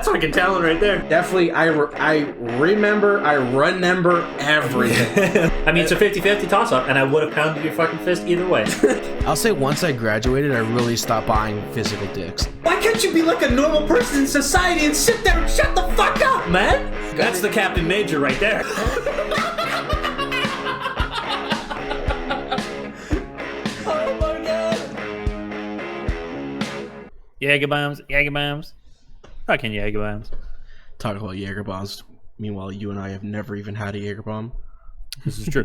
That's fucking talent right there. Definitely, I remember everything. I mean, it's a 50-50 toss-up, and I would have pounded your fucking fist either way. I'll say once I graduated, I really stopped buying physical dicks. Why can't you be like a normal person in society and sit there and shut the fuck up, man? That's the Captain Major right there. Oh my god. Jaeger bombs. Fucking Jaeger bombs. Talk about Jaeger bombs. Meanwhile, you and I have never even had a Jaeger bomb. This is true.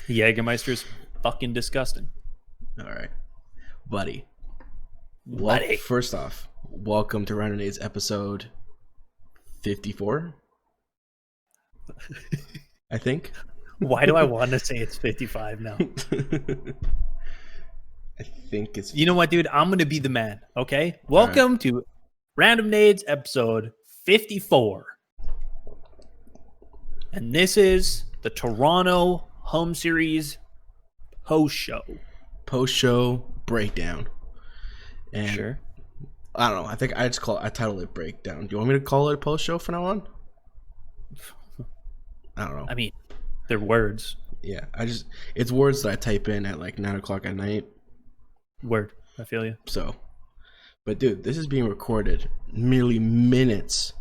Jägermeister's fucking disgusting. All right, buddy. Buddy. First off, welcome to Random Nades episode 54. I think. Why do I want to say it's 55 now? I think it's... You know what, dude? I'm going to be the man, okay? Welcome to Random Nades episode 54. And this is the Toronto home series post-show. Post-show breakdown. And sure. I don't know. I think I titled it breakdown. Do you want me to call it a post-show from now on? I don't know. I mean, they're words. Yeah, it's words that I type in at like 9 o'clock at night. Word. I feel you. So, but dude, this is being recorded merely minutes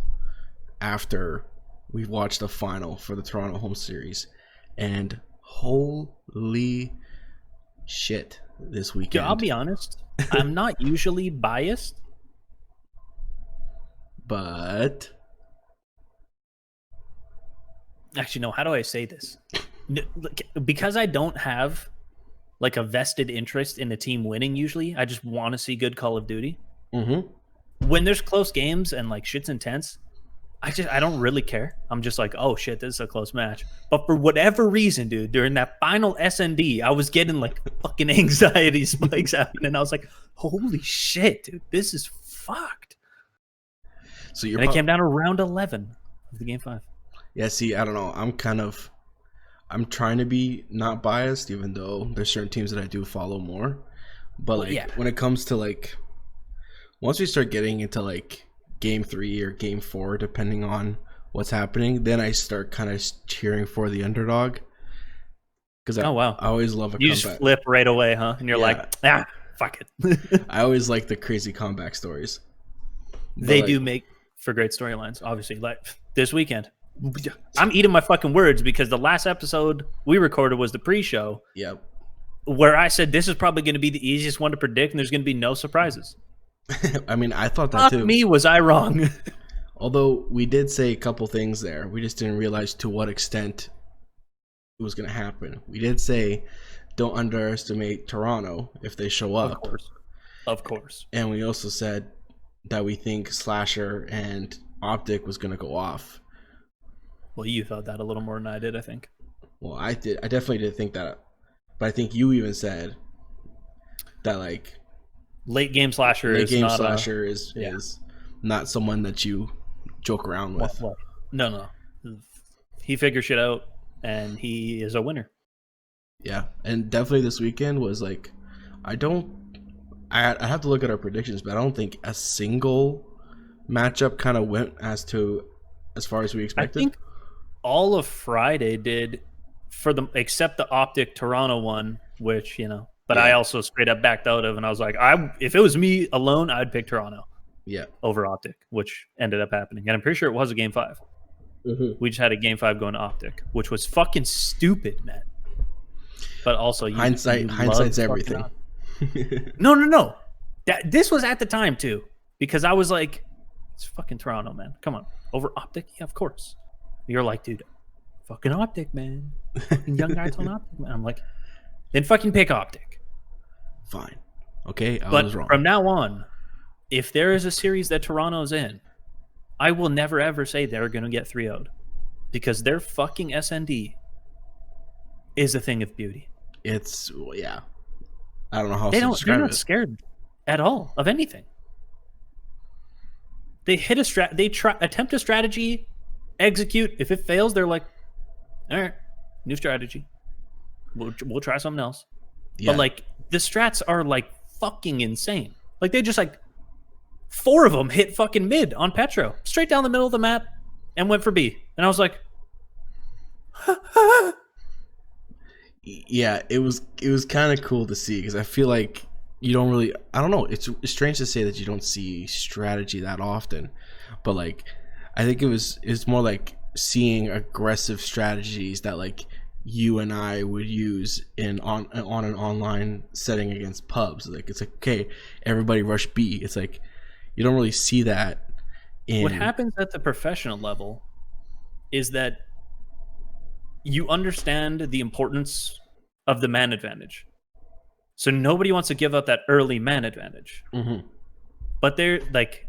after we've watched the final for the Toronto home series. And holy shit, this weekend. Dude, I'll be honest. I'm not usually biased. But... Actually, no, how do I say this? Because I don't have like a vested interest in the team winning usually, I just want to see good Call of Duty. Mm-hmm. When there's close games and like shit's intense, I don't really care. I'm just like, oh shit, this is a close match. But for whatever reason, dude, during that final SND, I was getting like fucking anxiety spikes happening. I was like, holy shit, dude, this is fucked. So it came down to round 11 of the game 5. Yeah, see, I don't know. I'm trying to be not biased, even though there's certain teams that I do follow more. But when it comes to like, once we start getting into like game 3 or game 4, depending on what's happening, then I start kind of cheering for the underdog. Because I always love a comeback. Just flip right away, huh? And you're like, fuck it. I always like the crazy comeback stories. They do make for great storylines, obviously. Like this weekend. I'm eating my fucking words because the last episode we recorded was the pre-show. Yep. Where I said this is probably going to be the easiest one to predict and there's going to be no surprises. I mean, I thought that too. Fuck me, was I wrong? Although we did say a couple things there. We just didn't realize to what extent it was going to happen. We did say don't underestimate Toronto if they show up. Of course. And we also said that we think Slasher and Optic was going to go off. Well, you thought that a little more than I did, I think. Well, I did. I definitely did think that. But I think you even said that, like... Late game Slasher is not someone that you joke around with. Well, no. He figures shit out, and he is a winner. Yeah, and definitely this weekend was like... I have to look at our predictions, but I don't think a single matchup kind of went as far as we expected. I think all of Friday did except the Optic Toronto one, which, but I also straight up backed out of, and I was like, if it was me alone, I'd pick Toronto over Optic, which ended up happening. And I'm pretty sure it was a game 5. Mm-hmm. We just had a game 5 going to Optic, which was fucking stupid, man. But also, hindsight's everything. No. This was at the time too, because I was like, it's fucking Toronto, man. Come on. Over Optic? Yeah, of course. You're like, dude, fucking Optic, man. Fucking young guys on Optic, man. I'm like, then fucking pick Optic. Fine. Okay, I was wrong. From now on, if there is a series that Toronto's in, I will never ever say they're going to get 3-0'd. Because their fucking SND is a thing of beauty. It's, I don't know how to describe it. They're not scared at all of anything. They hit attempt a strategy, execute. If it fails, they're like, all right, new strategy. We'll try something else. Yeah. But like the strats are like fucking insane. Like they just like 4 of them hit fucking mid on Petro, straight down the middle of the map, and went for B. And I was like, yeah, it was kind of cool to see, because I feel like you don't really, I don't know, it's strange to say that you don't see strategy that often, but like I think it's more like seeing aggressive strategies that like you and I would use on an online setting against pubs. Like it's like, okay, everybody rush B. It's like you don't really see that. What happens at the professional level is that you understand the importance of the man advantage. So nobody wants to give up that early man advantage. Mm-hmm. But they're like,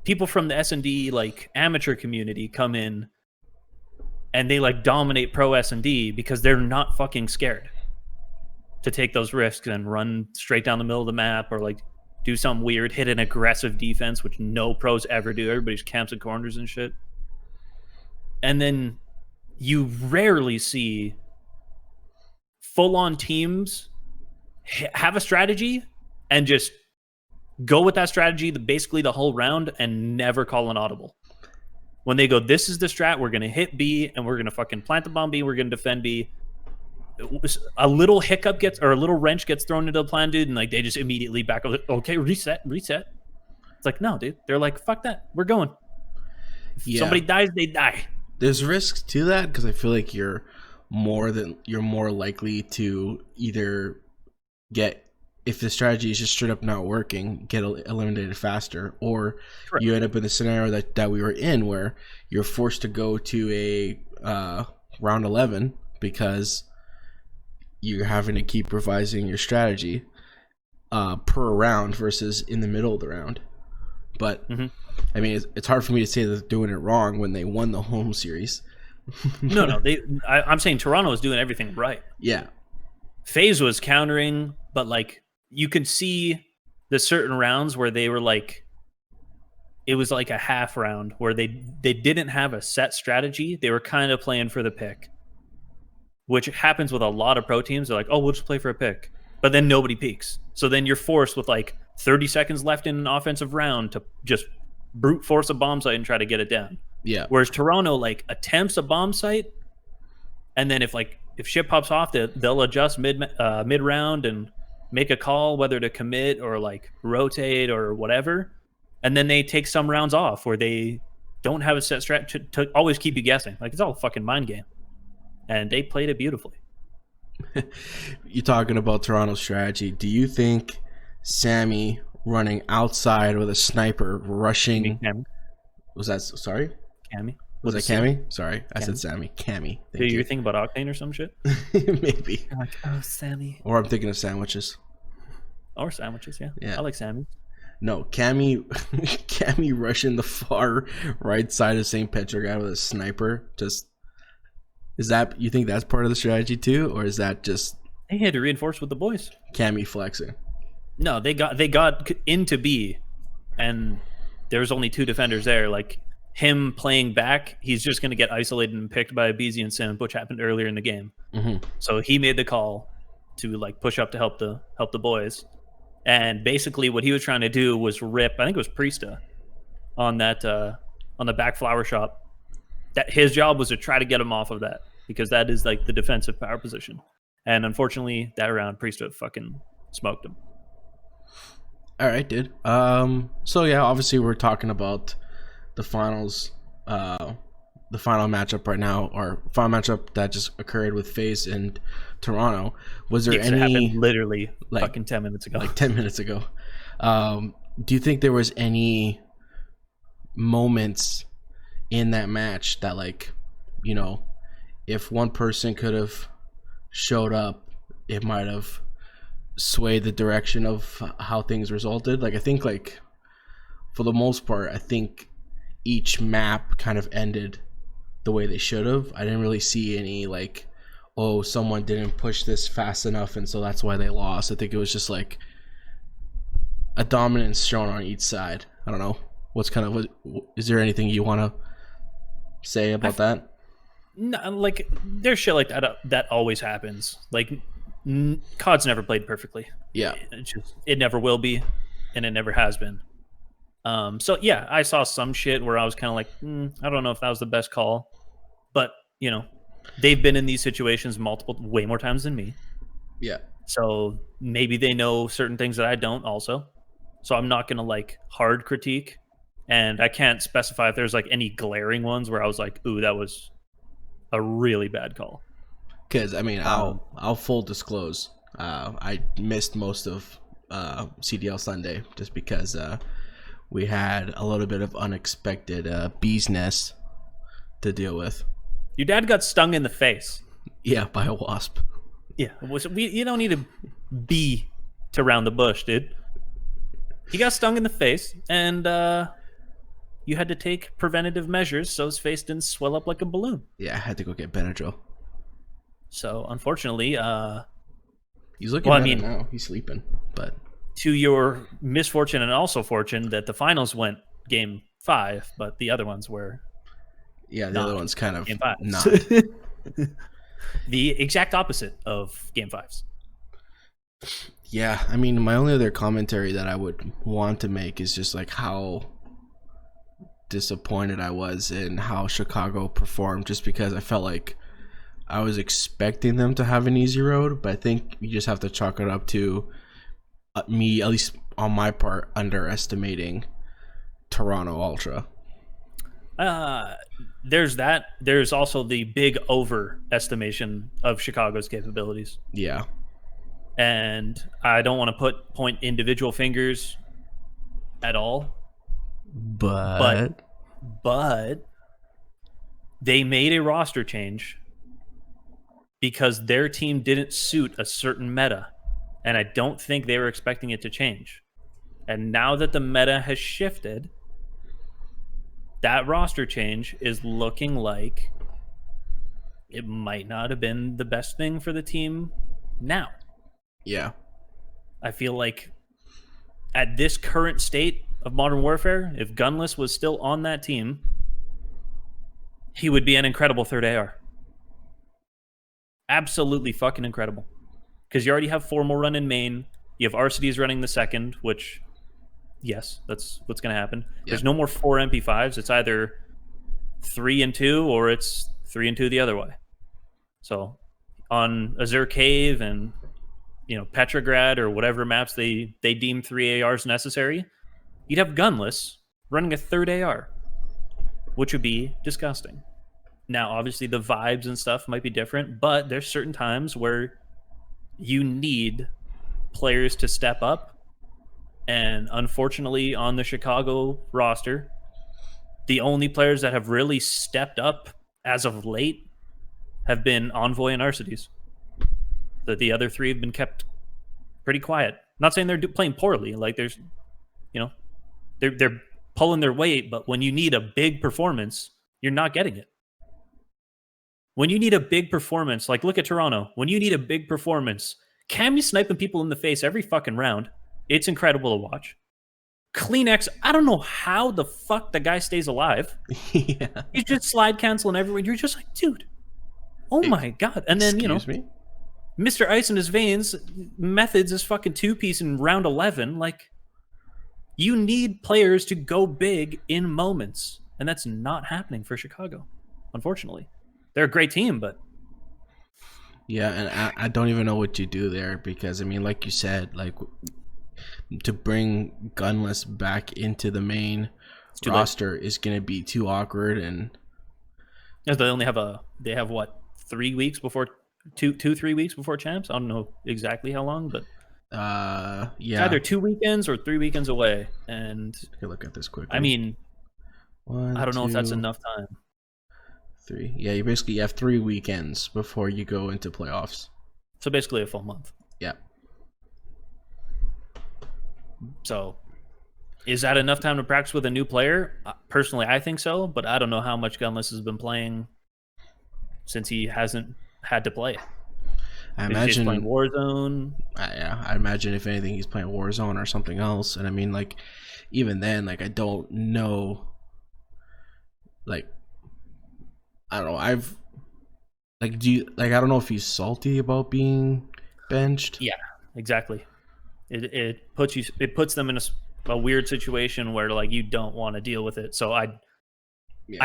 people from the S&D like amateur community come in and they like dominate pro S&D because they're not fucking scared to take those risks and run straight down the middle of the map, or like do something weird, hit an aggressive defense, which no pros ever do. Everybody's camps and corners and shit. And then you rarely see full-on teams have a strategy and just go with that strategy basically the whole round and never call an audible. When they go, this is the strat, we're going to hit B and we're going to fucking plant the bomb B, we're going to defend B. A little hiccup a little wrench gets thrown into the plan, dude, and like they just immediately back up. Okay, reset. It's like, no, dude. They're like, fuck that. We're going. If somebody dies, they die. There's risks to that, because I feel like you're more likely to either get, if the strategy is just straight up not working, get eliminated faster, or correct, you end up in the scenario that we were in, where you're forced to go to a round 11 because you're having to keep revising your strategy per round versus in the middle of the round. But I mean, it's hard for me to say that they're doing it wrong when they won the home series. No, I'm saying Toronto was doing everything right. Yeah, FaZe was countering, but like you could see the certain rounds where they were like, it was like a half round where they didn't have a set strategy. They were kind of playing for the pick, which happens with a lot of pro teams. They're like, oh, we'll just play for a pick. But then nobody peaks. So then you're forced with like 30 seconds left in an offensive round to just brute force a bomb site and try to get it down. Yeah. Whereas Toronto like attempts a bomb site, and then if shit pops off, they'll adjust mid round and make a call whether to commit or like rotate or whatever. And then they take some rounds off where they don't have a set strat to always keep you guessing. Like it's all a fucking mind game. And they played it beautifully. You're talking about Toronto's strategy. Do you think Sammy running outside with a sniper rushing? Was that, sorry? Cammy. Was that Cammy? Sorry, I said Sammy. Cammy. Dude, you're thinking about Octane or some shit? Maybe. You're like, oh, Sammy. Or I'm thinking of sandwiches. Or sandwiches, yeah. I like Sammy. No, Cammy rushing the far right side of St. Petro guy with a sniper. Just, is that, you think that's part of the strategy too, or is that just they had to reinforce with the boys? Cammy flexing. No, they got into B, and there's only 2 defenders there. Like him playing back, he's just going to get isolated and picked by a BZ and Sim, which happened earlier in the game. So he made the call to like push up to help the boys. And basically what he was trying to do was rip, I think it was Priesta, on that on the back flower shop. That his job was to try to get him off of that, because that is like the defensive power position. And unfortunately that round Priesta fucking smoked him. All right, dude. So yeah, obviously we're talking about the finals, the final matchup right now, or final matchup that just occurred with FaZe and Toronto. Was there any? It happened literally like fucking 10 minutes ago. Like 10 minutes ago. Do you think there was any moments in that match that, like, you know, if one person could have showed up, it might have swayed the direction of how things resulted? Like, I think, like, for the most part, I think each map kind of ended the way they should have. I didn't really see any, like, oh, someone didn't push this fast enough and so that's why they lost. I think it was just like a dominance shown on each side. I don't know. Is there anything you want to say about that? No, like there's shit like that always happens. Like COD's never played perfectly. Yeah. It never will be, and it never has been. So yeah, I saw some shit where I was kind of like, I don't know if that was the best call, but they've been in these situations way more times than me. Yeah. So maybe they know certain things that I don't also. So I'm not gonna like hard critique, and I can't specify if there's like any glaring ones where I was like, ooh, that was a really bad call. Because I mean, I'll full disclose. I missed most of CDL Sunday just because we had a little bit of unexpected bee's nest to deal with. Your dad got stung in the face. Yeah, by a wasp. Yeah, you don't need to be to round the bush, dude. He got stung in the face, and you had to take preventative measures so his face didn't swell up like a balloon. Yeah, I had to go get Benadryl. So unfortunately, he's looking better now. He's sleeping, but to your misfortune and also fortune that the finals went Game 5, but the other ones were. Yeah, the other one's kind of not. The exact opposite of Game 5s. Yeah, I mean, my only other commentary that I would want to make is just like how disappointed I was in how Chicago performed, just because I felt like I was expecting them to have an easy road, but I think you just have to chalk it up to me, at least on my part, underestimating Toronto Ultra. There's that. There's also the big overestimation of Chicago's capabilities. Yeah. And I don't want to point individual fingers at all. But they made a roster change because their team didn't suit a certain meta. And I don't think they were expecting it to change. And now that the meta has shifted, that roster change is looking like it might not have been the best thing for the team now. Yeah. I feel like at this current state of Modern Warfare, if Gunless was still on that team, he would be an incredible third AR. Absolutely fucking incredible. Because you already have Formal run in main. You have RCDs running the second, which, yes, that's what's going to happen. Yep. There's no more 4 MP5s. It's either 3 and 2 or it's 3 and 2 the other way. So on Azure Cave and Petrograd or whatever maps they deem 3 ARs necessary, you'd have Gunless running a third AR, which would be disgusting. Now, obviously, the vibes and stuff might be different, but there's certain times where you need players to step up. And unfortunately, on the Chicago roster, the only players that have really stepped up as of late have been Envoy and Arcides. The other 3 have been kept pretty quiet. Not saying they're playing poorly. Like there's, they're pulling their weight, but when you need a big performance, you're not getting it. When you need a big performance, like look at Toronto. When you need a big performance, Cammy sniping people in the face every fucking round. It's incredible to watch. Kleenex, I don't know how the fuck the guy stays alive. Yeah. He's just slide canceling everywhere. You're just like, dude, oh my God. And then, Excuse me? Mr. Ice in his veins methods is fucking 2-piece in round 11. Like, you need players to go big in moments. And that's not happening for Chicago, unfortunately. They're a great team, but... Yeah, and I don't even know what you do there because, I mean, like you said, like, to bring Gunless back into the main roster is going to be too awkward. And they only have they have what, 3 weeks before... 3 weeks before champs? I don't know exactly how long, but yeah, it's either 2 weekends or 3 weekends away. And take a look at this quickly. I mean, 1, I don't know 2, if that's enough time. 3. Yeah, you basically have 3 weekends before you go into playoffs. So basically a full month. Yeah. So is that enough time to practice with a new player? Personally, I think so, but I don't know how much Gunless has been playing since he hasn't had to play. I imagine he's playing Warzone. Yeah, I imagine if anything, he's playing Warzone or something else. And I mean, like, even then, like, I don't know. Like, I don't know. I don't know if he's salty about being benched. Yeah, exactly. It puts them in a weird situation where like you don't want to deal with it. So I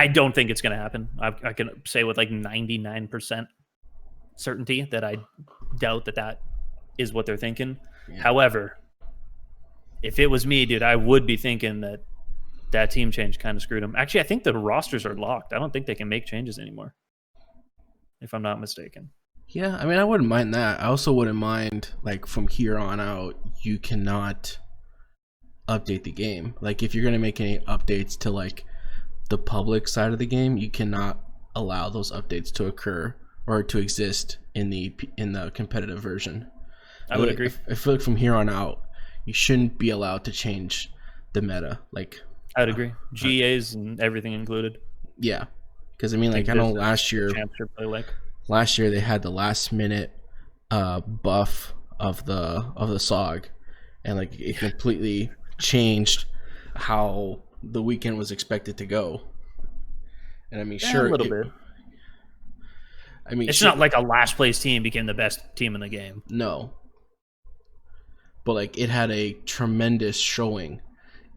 don't think it's going to happen. I can say with like 99% certainty that I doubt that is what they're thinking. Yeah. However, if it was me, dude, I would be thinking that team change kind of screwed them. Actually, I think the rosters are locked. I don't think they can make changes anymore, if I'm not mistaken. Yeah, I mean, I wouldn't mind that. I also wouldn't mind, like, from here on out, you cannot update the game. Like, if you're going to make any updates to, like, the public side of the game, you cannot allow those updates to occur or to exist in the competitive version. I would agree. I feel like from here on out, you shouldn't be allowed to change the meta. Like, I would agree. GAs and everything included. Yeah, because I mean, like, I know last year they had the last minute buff of the SOG, and like it completely changed how the weekend was expected to go. And I mean, sure, a little bit. I mean, it's not like a last place team became the best team in the game. No, but like it had a tremendous showing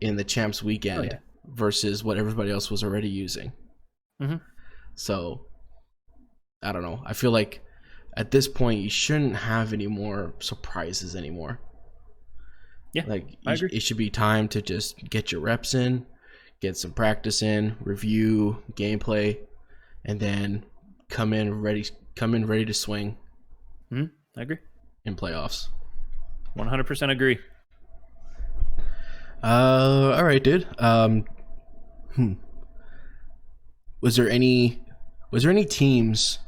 in the champs weekend versus what everybody else was already using. Mm-hmm. So I don't know. I feel like at this point you shouldn't have any more surprises anymore. Yeah, like it should be time to just get your reps in, get some practice in, review gameplay, and then come in ready to swing. I agree. In playoffs. 100% agree. All right, dude. Was there any teams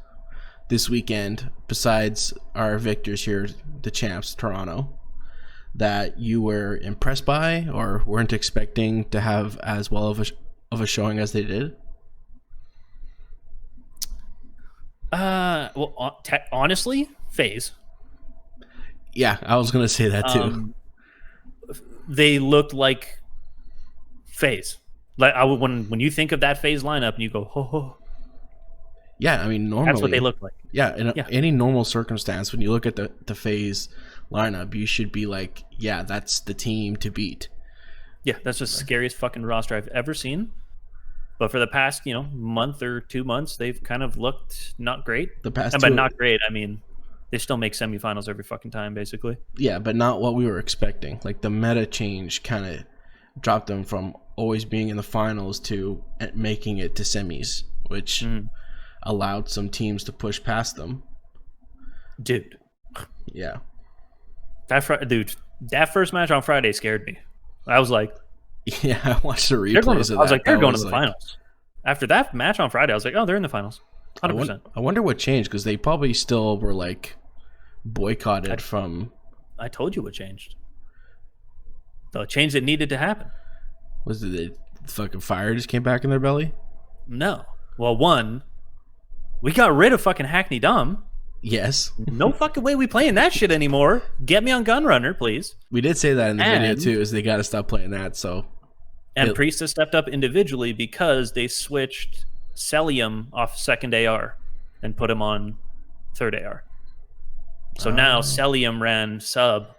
this weekend besides our victors here, the champs, Toronto, that you were impressed by or weren't expecting to have as well of a showing as they did? Well, honestly, FaZe. Yeah, I was gonna say that too. They looked like FaZe. Like when you think of that FaZe lineup and you go, ho. Yeah, I mean, normally that's what they look like. Yeah, in any normal circumstance, when you look at the FaZe lineup, you should be like, yeah, that's the team to beat. Yeah, that's the scariest fucking roster I've ever seen. But for the past, month or 2 months, they've kind of looked not great. But not great, I mean, they still make semifinals every fucking time, basically. Yeah, but not what we were expecting. Like, the meta change kind of dropped them from always being in the finals to making it to semis, which allowed some teams to push past them. Dude. Yeah. That first match on Friday scared me. I was like... Yeah, I watched the replays of that. I was like, they're going to the finals. After that match on Friday, I was like, oh, they're in the finals. 100%. I wonder what changed, because they probably still were, like, boycotted from... I told you what changed. The change that needed to happen. Was it the fucking fire just came back in their belly? No. Well, one, we got rid of fucking Hackney Dumb. Yes. No fucking way we playing that shit anymore. Get me on Gunrunner, please. We did say that in the video too, is they got to stop playing that. So, and Priest has stepped up individually because they switched Celium off second AR and put him on third AR. So now Celium ran sub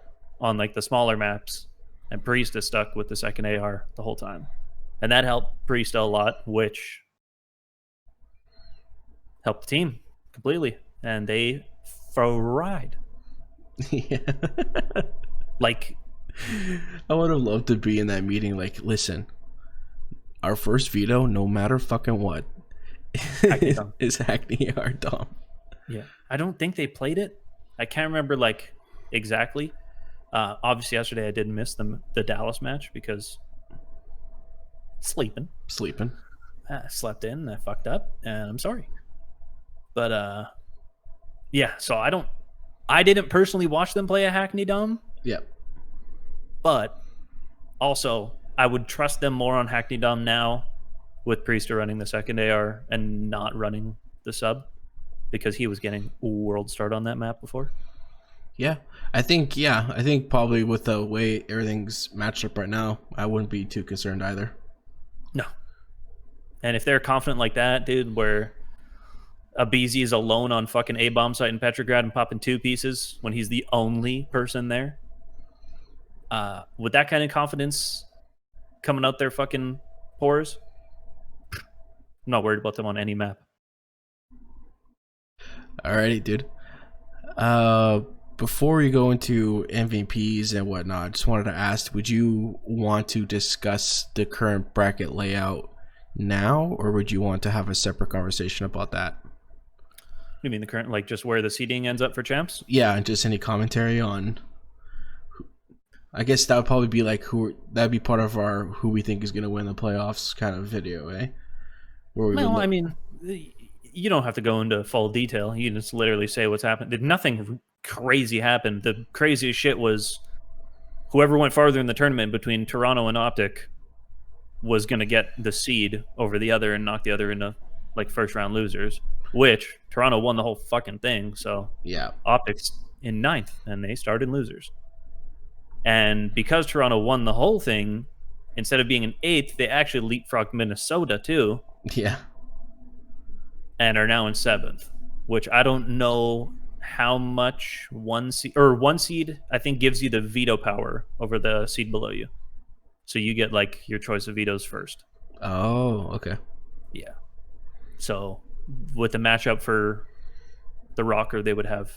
on like the smaller maps, and Priest is stuck with the second AR the whole time, and that helped Priest a lot, which helped the team completely. And they fried. Yeah. Like, I would have loved to be in that meeting. Like, listen, our first veto, no matter fucking what, is Hackney or Dom. Yeah. I don't think they played it. I can't remember, like, exactly. Obviously, yesterday I did miss the Dallas match because sleeping. I slept in and I fucked up, and I'm sorry. But, yeah, so I didn't personally watch them play a Hackney Dome. Yeah. But also, I would trust them more on Hackney Dome now with Priester running the second AR and not running the sub, because he was getting a world start on that map before. Yeah. I think probably with the way everything's matched up right now, I wouldn't be too concerned either. No. And if they're confident like that, dude, where Abizi is alone on fucking A-bomb site in Petrograd and popping 2 pieces when he's the only person there, With that kind of confidence coming out their fucking pores, I'm not worried about them on any map. Alrighty, dude. Before we go into MVPs and whatnot, I just wanted to ask, would you want to discuss the current bracket layout now, or would you want to have a separate conversation about that? You mean the current, like just where the seeding ends up for champs? Yeah, and just any commentary on. I guess that would probably be like that'd be part of our who we think is going to win the playoffs kind of video, eh? I mean, you don't have to go into full detail. You just literally say what's happened. Did nothing crazy happen? The craziest shit was whoever went farther in the tournament between Toronto and Optic was going to get the seed over the other and knock the other into like first round losers, which Toronto won the whole fucking thing. So yeah, Optic's in 9th and they started losers. And because Toronto won the whole thing, instead of being in 8th, they actually leapfrogged Minnesota too. Yeah. And are now in 7th, which I don't know how much one seed I think gives you the veto power over the seed below you. So you get like your choice of vetoes first. Oh, okay. Yeah. So with the matchup for the Rocker, they would have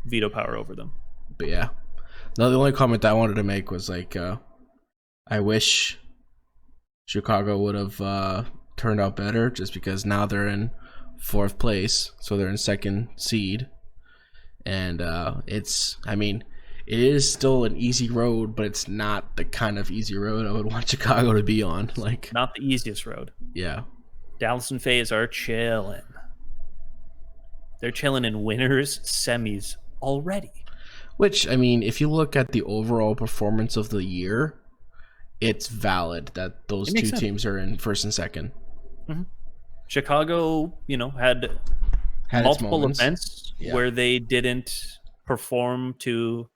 veto power over them. But yeah. No, the only comment I wanted to make was like, I wish Chicago would have turned out better, just because now they're in 4th place, so they're in 2nd seed, and it is still an easy road, but it's not the kind of easy road I would want Chicago to be on. Like, not the easiest road. Yeah. Dallas and FaZe are chilling. They're chilling in winners semis already. Which, I mean, if you look at the overall performance of the year, it's valid that those two teams are in 1st and 2nd. Mm-hmm. Chicago, had multiple events where they didn't perform to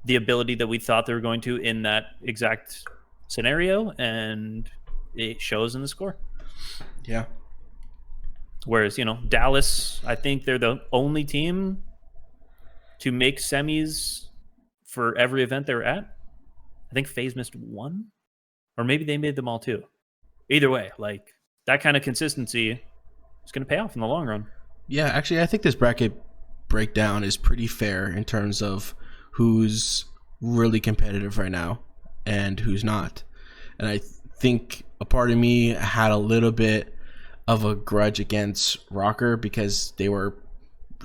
the ability that we thought they were going to in that exact scenario, and it shows in the score. Yeah. Whereas, Dallas, I think they're the only team to make semis for every event they were at. I think FaZe missed one, or maybe they made them all too. Either way, like, that kind of consistency is going to pay off in the long run. Yeah, actually, I think this bracket breakdown is pretty fair in terms of who's really competitive right now and who's not. And I think a part of me had a little bit of a grudge against Rocker because they were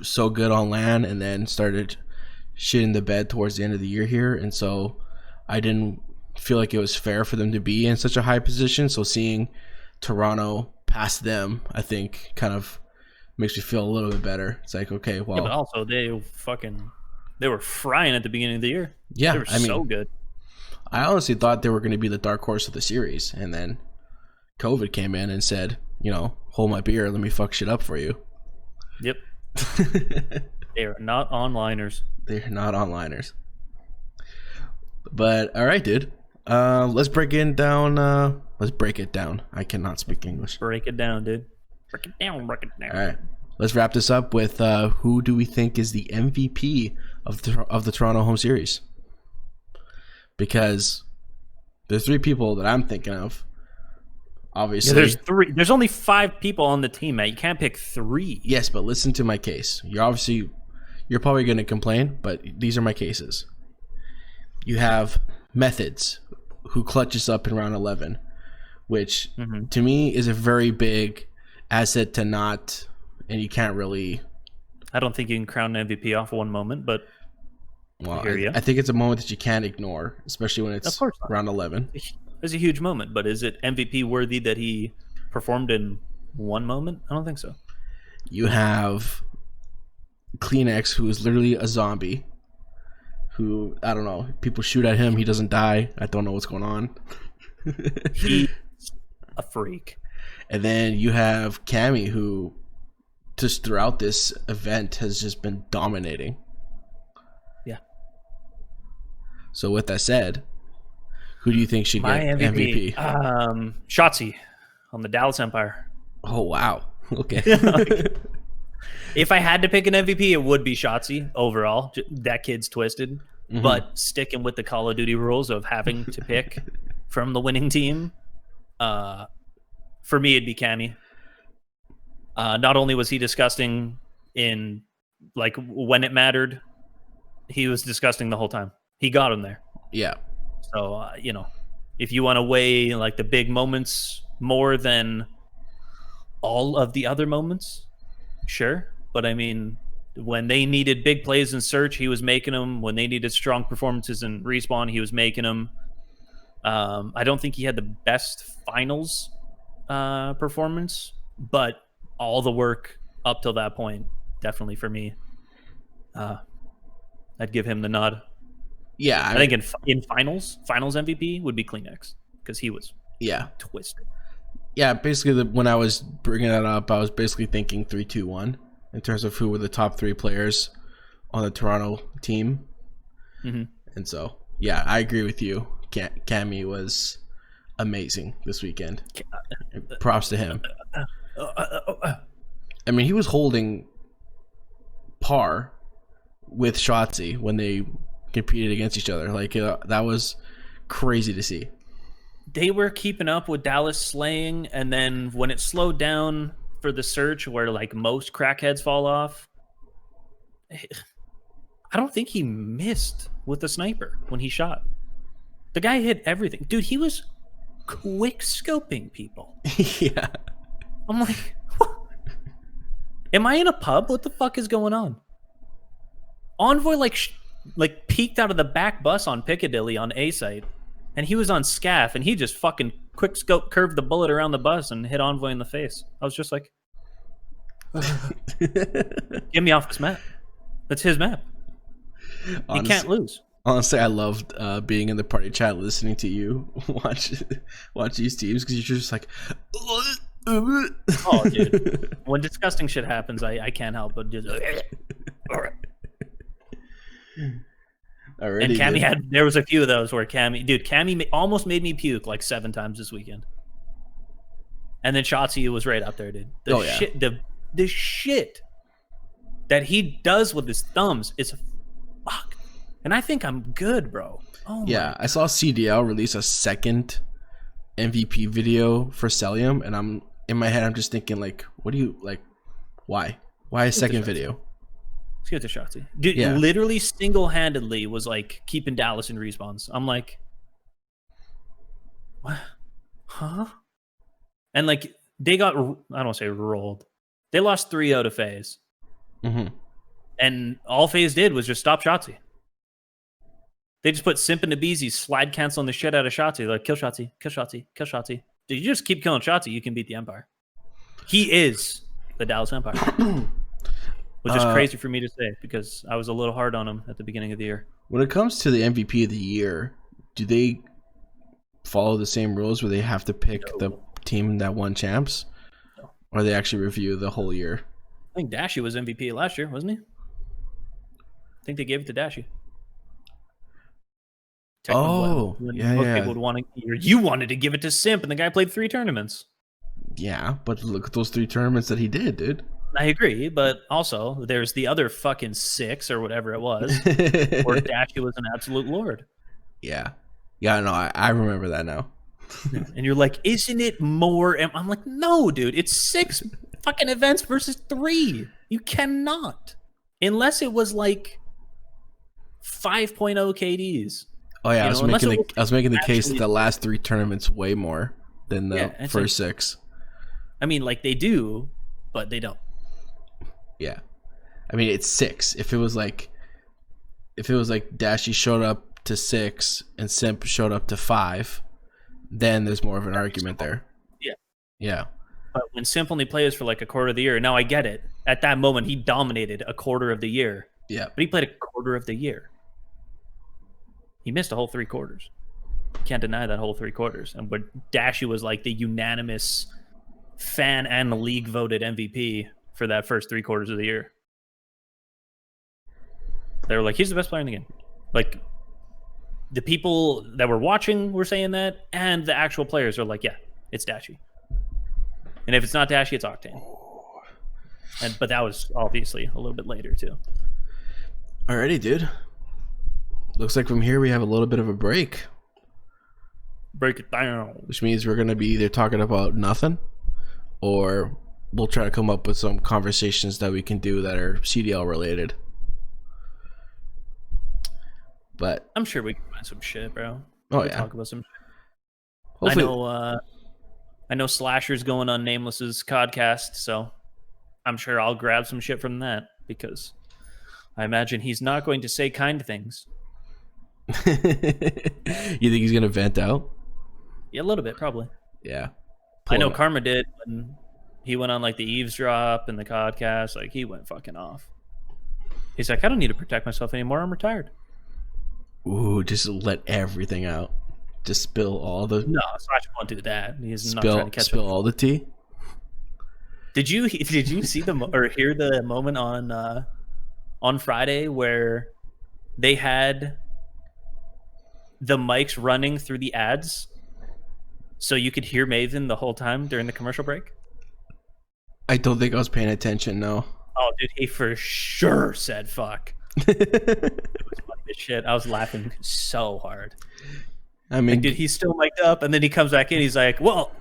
so good on LAN and then started shitting the bed towards the end of the year here. And so I didn't feel like it was fair for them to be in such a high position. So seeing Toronto pass them, I think, kind of makes me feel a little bit better. It's like, okay, well. Yeah, but also they were frying at the beginning of the year. Yeah, they were so good. I honestly thought they were going to be the dark horse of the series, and then COVID came in and said, hold my beer, let me fuck shit up for you. Yep. They are not onliners. They're not onliners. But all right, dude. Let's break it down. Let's break it down. I cannot speak English. Break it down, dude. Break it down. Break it down. All right. Let's wrap this up with who do we think is the MVP of the Toronto home series? Because there's 3 people that I'm thinking of. Obviously, there's 3. There's only 5 people on the team, Matt. You can't pick 3. Yes, but listen to my case. You're probably going to complain, but these are my cases. You have Methods, who clutches up in round 11, which to me is a very big asset to not, and you can't really. I don't think you can crown an MVP off one moment, but I think it's a moment that you can't ignore, especially when it's round 11. It's a huge moment, but is it MVP worthy that he performed in one moment? I don't think so. You have Kleenex, who is literally a zombie, who, I don't know, people shoot at him, he doesn't die. I don't know what's going on. He's a freak. And then you have Cammy, who just throughout this event has just been dominating. Yeah. So with that said, who do you think should get MVP? Shotzi on the Dallas Empire. Oh, wow. Okay. If I had to pick an MVP, it would be Shotzi overall. That kid's twisted. but sticking with the Call of Duty rules of having to pick from the winning team, for me, it'd be Cammy. Not only was he disgusting in like when it mattered, he was disgusting the whole time. He got him there. Yeah. So, if you want to weigh like the big moments more than all of the other moments, sure. But I mean, when they needed big plays in search, he was making them. When they needed strong performances in respawn, he was making them. I don't think he had the best finals performance, but all the work up till that point, definitely for me, I'd give him the nod. Yeah, I think in finals MVP would be Kleenex because he was twisted. Yeah, basically when I was bringing that up, I was basically thinking 3-2-1 in terms of who were the top 3 players on the Toronto team. And so, yeah, I agree with you. Cammy was amazing this weekend. Props to him. I mean, he was holding par with Shotzi when they competed against each other. Like, that was crazy to see. They were keeping up with Dallas slaying, and then when it slowed down for the search where like most crackheads fall off, I don't think he missed with the sniper when he shot. The guy hit everything. Dude, he was quick scoping people. Yeah. I'm like, what? Am I in a pub? What the fuck is going on? Envoy like peeked out of the back bus on Piccadilly on A site, and he was on scaff, and he just fucking quick scope curved the bullet around the bus and hit Envoy in the face. I was just like, get me off this map. That's his map. You can't lose. Honestly, I loved being in the party chat listening to you watch these teams because you're just like, oh, dude. When disgusting shit happens, I can't help but just. Already, and Cammy there was a few of those where Cammy almost made me puke like 7 times this weekend. And then Shotzi was right up there, dude. The shit that he does with his thumbs is fuck. And I think I'm good, bro. Oh yeah, I saw CDL release a second MVP video for Celium, and I'm in my head I'm just thinking like, what do you like? Why a second video? Let's get to Shotzi. Dude, literally single-handedly was like keeping Dallas in respawns. I'm like, what? Huh? And like they got, I don't want to say rolled. They lost 3-0 to FaZe. And all FaZe did was just stop Shotzi. They just put Simp into Beezy, slide canceling the shit out of Shotzi. Like, kill Shotzi, kill Shotzi, kill Shotzi. Dude, you just keep killing Shotzi, you can beat the Empire. He is the Dallas Empire. Which is crazy for me to say because I was a little hard on him at the beginning of the year. When it comes to the MVP of the year, do they follow the same rules where they have to pick the team that won champs? No. Or they actually review the whole year? I think Dashy was MVP last year, wasn't he? I think they gave it to Dashy. Most people would want to. You wanted to give it to Simp, and the guy played 3 tournaments. Yeah, but look at those 3 tournaments that he did, dude. I agree, but also there's the other fucking 6 or whatever it was, where Dashy was an absolute lord. Yeah, no, I remember that now. And you're like, isn't it more? And I'm like, no, dude, it's 6 fucking events versus 3. You cannot, unless it was like 5.0 KDs. Oh yeah, I was making the case that the last 3 tournaments way more than the first 6. I mean, like they do, but they don't. Yeah, I mean it's 6. If it was like Dashy showed up to 6 and Simp showed up to 5, then there's more of an argument there. Yeah. But when Simp only plays for like a quarter of the year, now I get it. At that moment, he dominated a quarter of the year. Yeah, but he played a quarter of the year. He missed a whole 3 quarters. Can't deny that whole 3 quarters. And but Dashy was like the unanimous fan and the league voted MVP for that first 3 quarters of the year. They were like, he's the best player in the game. Like, the people that were watching were saying that, and the actual players are like, yeah, it's Dashy. And if it's not Dashy, it's Octane. But that was obviously a little bit later, too. Alrighty, dude. looks like from here we have a little bit of a break. Break it down. Which means we're going to be either talking about nothing, or we'll try to come up with some conversations that we can do that are CDL related. But I'm sure we can find some shit, bro. Oh, we'll yeah. Talk about some shit. Hopefully. I know Slasher's going on Nameless's podcast, so I'm sure I'll grab some shit from that, because I imagine he's not going to say kind things. You think he's going to vent out? Yeah, a little bit, probably. Yeah. I know Karma did when he went on like the eavesdrop and the podcast. Like, he went fucking off. He's like, I don't need to protect myself anymore. I'm retired. Ooh, just let everything out. Just spill all the... No, Slasher won't do that. He's not trying to catch spill all the tea. Did you see or hear the moment on Friday where they had the mics running through the ads so you could hear Maven the whole time during the commercial break? I don't think I was paying attention, no. Oh, dude, he for sure said fuck. It was funny as shit. I was laughing so hard. I mean, like, dude, he's still mic'd up, and then he comes back in. He's like, well,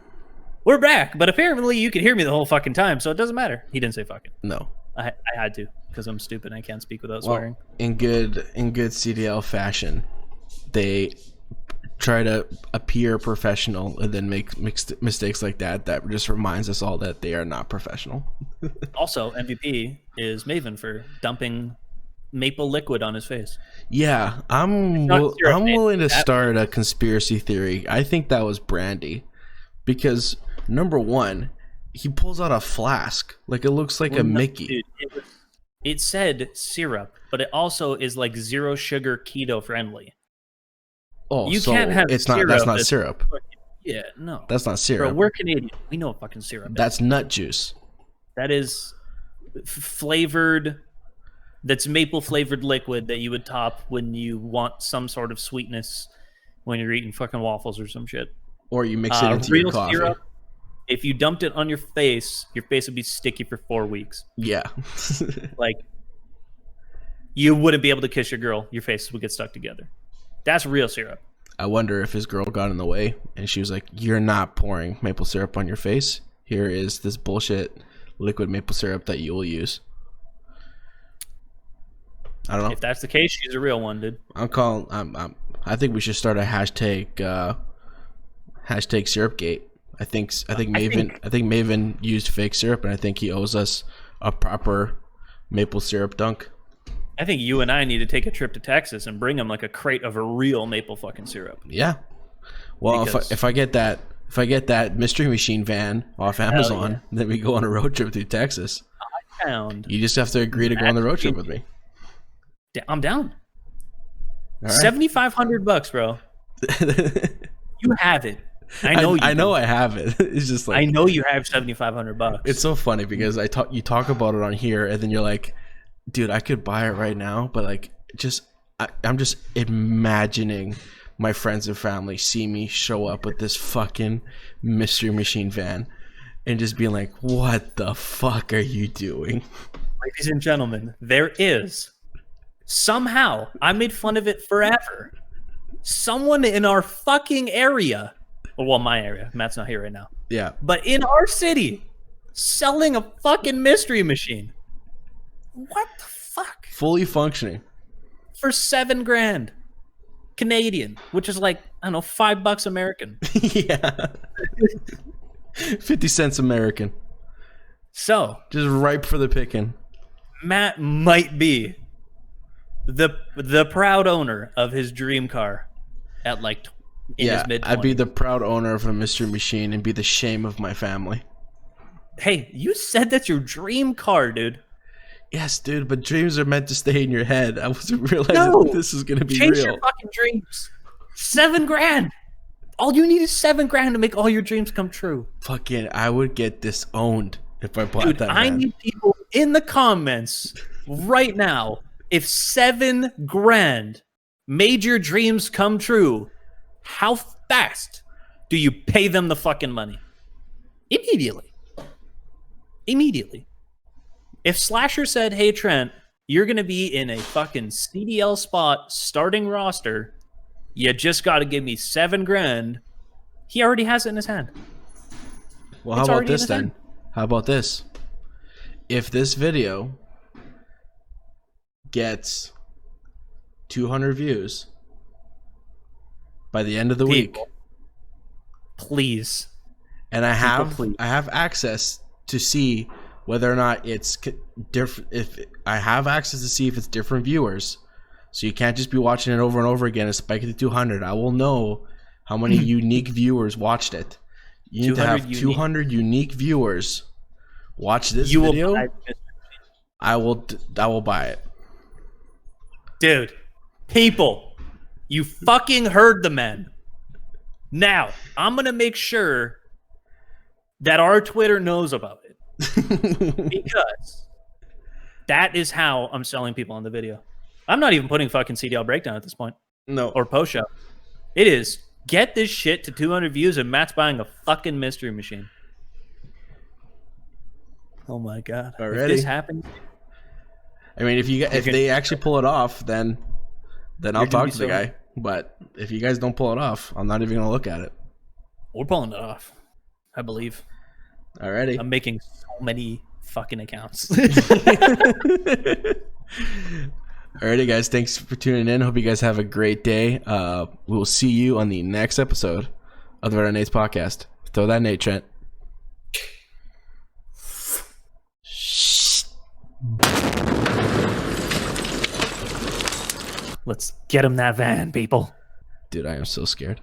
we're back, but apparently you could hear me the whole fucking time, so it doesn't matter. He didn't say fucking. No. I had to, because I'm stupid and I can't speak without swearing. In good CDL fashion, they try to appear professional and then make mistakes like that just reminds us all that they are not professional. Also, MVP is Maven for dumping maple liquid on his face. Yeah, I'm willing to start a conspiracy theory. I think that was Brandy, because number one, he pulls out a flask like it looks like a Mickey. Dude, it said syrup, but it also is like zero sugar, keto friendly. Oh, you can't have it's syrup. That's not syrup. Yeah, no, that's not syrup. Bro, we're Canadian. We know what fucking syrup is. That's nut juice. That is flavored. That's maple flavored liquid that you would top when you want some sort of sweetness when you're eating fucking waffles or some shit. Or you mix it into your coffee. Syrup, if you dumped it on your face would be sticky for 4 weeks. Yeah. Like, you wouldn't be able to kiss your girl. Your faces would get stuck together. That's real syrup. I wonder if his girl got in the way and she was like, you're not pouring maple syrup on your face. Here is this bullshit liquid maple syrup that you will use. I don't know. If that's the case, she's a real one, dude. I think we should start a hashtag Syrupgate. I think Maven used fake syrup, and I think he owes us a proper maple syrup dunk. I think you and I need to take a trip to Texas and bring him like a crate of a real maple fucking syrup. Yeah. Well, if I get that mystery machine van off Amazon, then we go on a road trip through Texas. You just have to agree to go on the road trip with me. I'm down. All right. $7,500, bro. You have it. I know I have it. It's just like, I know you have $7,500. It's so funny because you talk about it on here, and then you're like, dude, I could buy it right now, but like, I'm just imagining my friends and family see me show up with this fucking mystery machine van and just being like, what the fuck are you doing? Ladies and gentlemen, there is somehow, I made fun of it forever, someone in our fucking area, well, my area, Matt's not here right now. Yeah. But in our city, selling a fucking mystery machine. What the fuck? Fully functioning. For $7,000 Canadian, which is like, I don't know, $5 American. Yeah. 50 cents American. So. Just ripe for the picking. Matt might be the proud owner of his dream car at like in his mid-20s. I'd be the proud owner of a mystery machine and be the shame of my family. Hey, you said that's your dream car, dude. Yes, dude, but dreams are meant to stay in your head. I wasn't realizing this was going to be real. Chase your fucking dreams. $7,000. All you need is $7,000 to make all your dreams come true. Fucking, I would get disowned if I bought that. I need people in the comments right now. If $7,000 made your dreams come true, how fast do you pay them the fucking money? Immediately. If Slasher said, hey, Trent, You're going to be in a fucking CDL spot starting roster. You just got to give me $7,000. He already has it in his hand. Well, how about this then? How about this? If this video gets 200 views by the end of the week, please, and I have access to see whether or not it's different. If I have access to see if it's different viewers, so you can't just be watching it over and over again and spike it to 200. I will know how many unique viewers watched it. You need to have 200 unique viewers watch this video. I will buy it. Dude, people, you fucking heard the man. Now, I'm going to make sure that our Twitter knows about it. Because that is how I'm selling people on the video. I'm not even putting fucking CDL breakdown at this point. No. Or post-show. It is, get this shit to 200 views and Matt's buying a fucking mystery machine. Oh my God. Already? If this happens... I mean, if they actually pull it off, then I'll talk to the guy. But if you guys don't pull it off, I'm not even going to look at it. We're pulling it off, I believe. Alrighty. I'm making so many fucking accounts. Alrighty, guys. Thanks for tuning in. Hope you guys have a great day. We will see you on the next episode of the Random Nades Podcast. Throw that Nate, Trent. Let's get him that van, people. Dude, I am so scared.